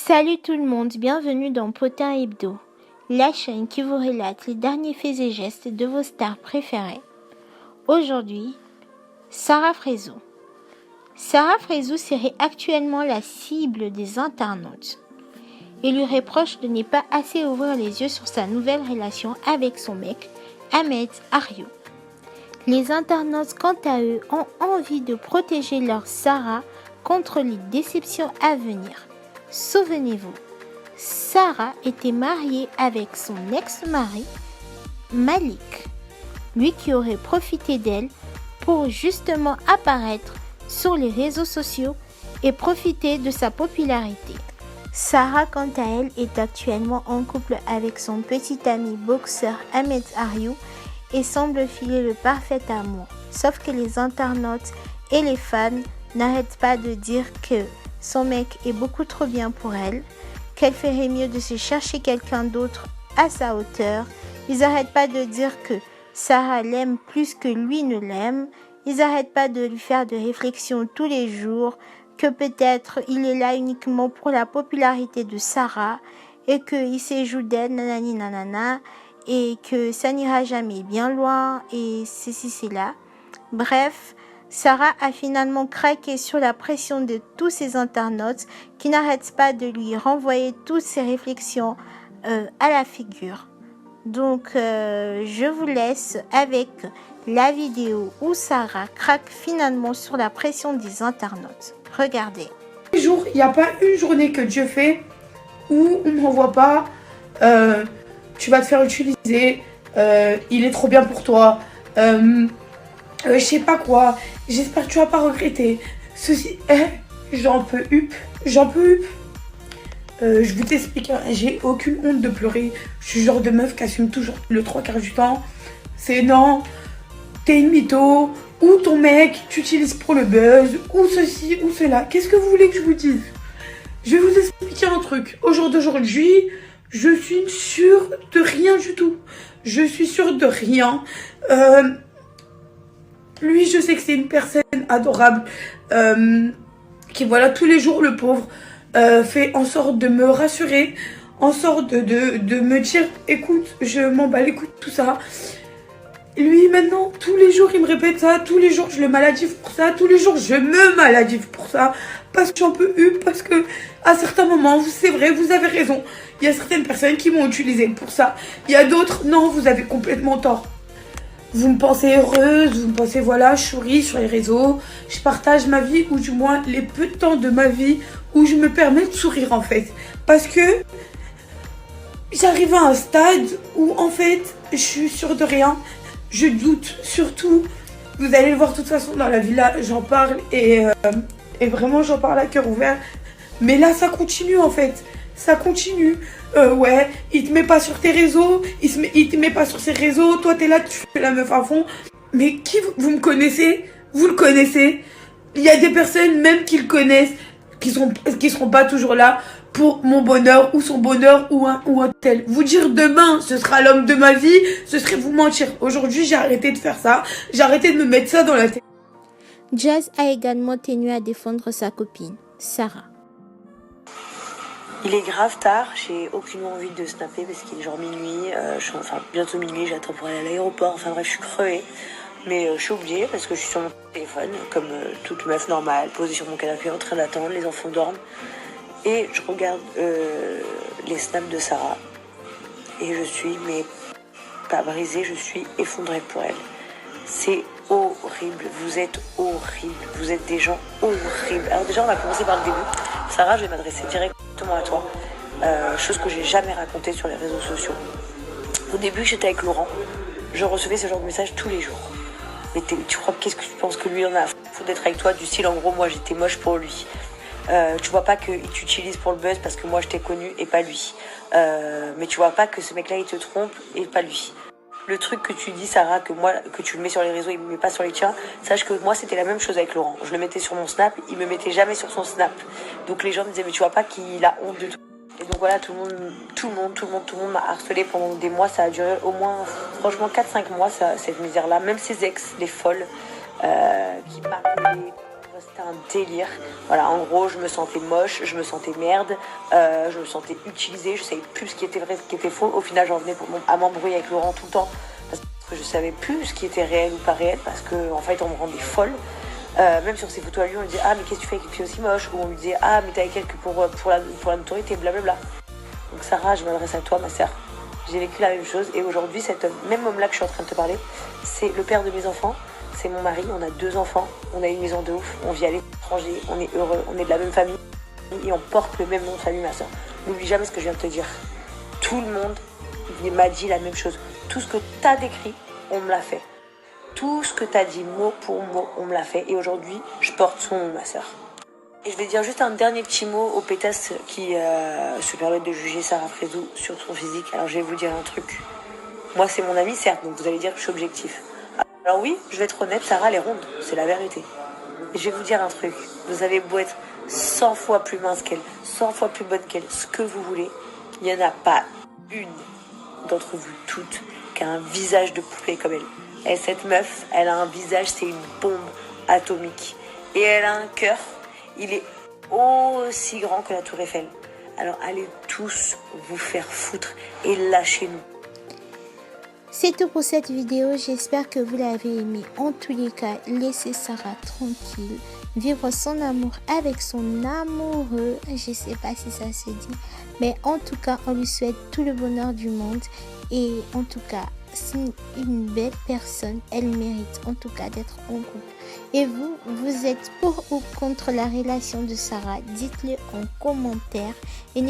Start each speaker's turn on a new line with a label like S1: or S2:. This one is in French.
S1: Salut tout le monde, bienvenue dans Potin Hebdo, la chaîne qui vous relate les derniers faits et gestes de vos stars préférées. Aujourd'hui, Sarah Frézou. Sarah Frézou serait actuellement la cible des internautes. Il lui reproche de ne pas assez ouvrir les yeux sur sa nouvelle relation avec son mec, Ahmed Ario. Les internautes, quant à eux, ont envie de protéger leur Sarah contre les déceptions à venir. Souvenez-vous, Sarah était mariée avec son ex-mari, Malik, lui qui aurait profité d'elle pour justement apparaître sur les réseaux sociaux et profiter de sa popularité. Sarah, quant à elle, est actuellement en couple avec son petit ami boxeur Ahmed Ario et semble filer le parfait amour. Sauf que les internautes et les fans n'arrêtent pas de dire que son mec est beaucoup trop bien pour elle, qu'elle ferait mieux de se chercher quelqu'un d'autre à sa hauteur. Ils n'arrêtent pas de dire que Sarah l'aime plus que lui ne l'aime. Ils n'arrêtent pas de lui faire des réflexions tous les jours, que peut-être il est là uniquement pour la popularité de Sarah et qu'il s'éjoue d'elle, nanani nanana, et que ça n'ira jamais bien loin et ceci, cela. Bref, Sarah a finalement craqué sur la pression de tous ces internautes qui n'arrêtent pas de lui renvoyer toutes ces réflexions à la figure. Donc, je vous laisse avec la vidéo où Sarah craque finalement sur la pression des internautes. Regardez.
S2: Il n'y a pas une journée que Dieu fait où on ne m'envoie pas tu vas te faire utiliser, il est trop bien pour toi, je sais pas quoi, j'espère que tu vas pas regretter. Ceci, j'en peux up. Je vous explique, hein, j'ai aucune honte de pleurer. Je suis le genre de meuf qui assume toujours le 3/4 du temps. C'est non, t'es une mytho, ou ton mec t'utilise pour le buzz, ou ceci, ou cela. Qu'est-ce que vous voulez que je vous dise? Je vais vous expliquer un truc. Au jour d'aujourd'hui, je suis sûre de rien du tout. Je suis sûre de rien. Lui, je sais que c'est une personne adorable, qui, voilà, tous les jours, le pauvre, fait en sorte de me rassurer, en sorte de me dire, écoute, je m'en bats les couilles de tout ça. Lui, maintenant, tous les jours, il me répète ça, tous les jours, je le maladive pour ça, tous les jours, je me maladive pour ça, parce que j'en peux plus, parce que, à certains moments, c'est vrai, vous avez raison, il y a certaines personnes qui m'ont utilisé pour ça, il y a d'autres, non, vous avez complètement tort. Vous me pensez heureuse, vous me pensez, voilà, je souris sur les réseaux, je partage ma vie, ou du moins les peu de temps de ma vie où je me permets de sourire en fait. Parce que j'arrive à un stade où en fait, je suis sûre de rien, je doute surtout. Vous allez le voir de toute façon dans la villa, j'en parle et vraiment j'en parle à cœur ouvert. Mais là ça continue en fait, ça continue. Ouais, il te met pas sur tes réseaux, il te met pas sur ses réseaux, toi t'es là, tu fais la meuf à fond. Mais qui vous me connaissez? Vous le connaissez? Il y a des personnes même qui le connaissent, qui seront pas toujours là pour mon bonheur ou son bonheur ou un tel. Vous dire demain ce sera l'homme de ma vie, ce serait vous mentir. Aujourd'hui j'ai arrêté de faire ça, j'ai arrêté de me mettre ça dans la tête.
S1: Jazz a également tenu à défendre sa copine, Sarah.
S3: Il est grave tard, j'ai aucunement envie de snapper parce qu'il est genre minuit, bientôt minuit, j'attends pour aller à l'aéroport, enfin bref je suis crevée. Mais je suis obligée parce que je suis sur mon téléphone, comme toute meuf normale, posée sur mon canapé en train d'attendre, les enfants dorment. Et je regarde les snaps de Sarah. Et je suis, mais pas brisée, je suis effondrée pour elle. C'est horrible, vous êtes horrible, vous êtes des gens horribles. Alors déjà on va commencer par le début. Sarah, je vais m'adresser directement à toi. Chose que j'ai jamais racontée sur les réseaux sociaux. Au début j'étais avec Laurent, je recevais ce genre de messages tous les jours. Mais tu crois, qu'est-ce que tu penses que lui en a à foutre d'être avec toi, du style en gros moi j'étais moche pour lui. Tu vois pas qu'il t'utilise pour le buzz parce que moi je t'ai connu et pas lui. Mais tu vois pas que ce mec là il te trompe et pas lui. Le truc que tu dis Sarah, que tu le mets sur les réseaux, il me met pas sur les tiens, sache que moi c'était la même chose avec Laurent. Je le mettais sur mon snap, il me mettait jamais sur son snap. Donc les gens me disaient mais tu vois pas qu'il a honte de tout. Et donc voilà, tout le monde m'a harcelé pendant des mois. Ça a duré au moins, franchement, 4-5 mois, cette misère-là. Même ses ex, les folles, qui m'appelaient, C'était un délire. Voilà, en gros, je me sentais moche, je me sentais merde, je me sentais utilisée, je savais plus ce qui était vrai, ce qui était faux. Au final, j'en venais à m'embrouiller avec Laurent tout le temps parce que je savais plus ce qui était réel ou pas réel parce qu'en fait, on me rendait folle. Même sur ses photos à lui, on lui disait ah mais qu'est-ce que tu fais avec une fille aussi moche, ou on lui disait ah mais t'es avec elle que pour la notoriété, blablabla. Donc Sarah, je m'adresse à toi, ma sœur. J'ai vécu la même chose et aujourd'hui, cet homme, même homme là que je suis en train de te parler, c'est le père de mes enfants. C'est mon mari, on a 2 enfants, on a une maison de ouf, on vit à l'étranger, on est heureux, on est de la même famille et on porte le même nom de famille, ma soeur. N'oublie jamais ce que je viens de te dire. Tout le monde m'a dit la même chose. Tout ce que tu as décrit, on me l'a fait. Tout ce que tu as dit mot pour mot, on me l'a fait. Et aujourd'hui, je porte son nom, ma soeur. Et je vais dire juste un dernier petit mot aux pétasses qui se permettent de juger Sarah Frézou sur son physique. Alors je vais vous dire un truc. Moi, c'est mon amie, certes, donc vous allez dire que je suis objectif. Alors oui, je vais être honnête, Sarah, elle est ronde, c'est la vérité. Et je vais vous dire un truc, vous avez beau être 100 fois plus mince qu'elle, 100 fois plus bonne qu'elle, ce que vous voulez, il n'y en a pas une d'entre vous toutes qui a un visage de poupée comme elle. Et cette meuf, elle a un visage, c'est une bombe atomique. Et elle a un cœur, il est aussi grand que la Tour Eiffel. Alors allez tous vous faire foutre et lâchez-nous.
S1: C'est tout pour cette vidéo, j'espère que vous l'avez aimé. En tous les cas, laissez Sarah tranquille, vivre son amour avec son amoureux. Je ne sais pas si ça se dit, mais en tout cas, on lui souhaite tout le bonheur du monde. Et en tout cas, c'est une belle personne, elle mérite en tout cas d'être en couple. Et vous, vous êtes pour ou contre la relation de Sarah? Dites-le en commentaire. Et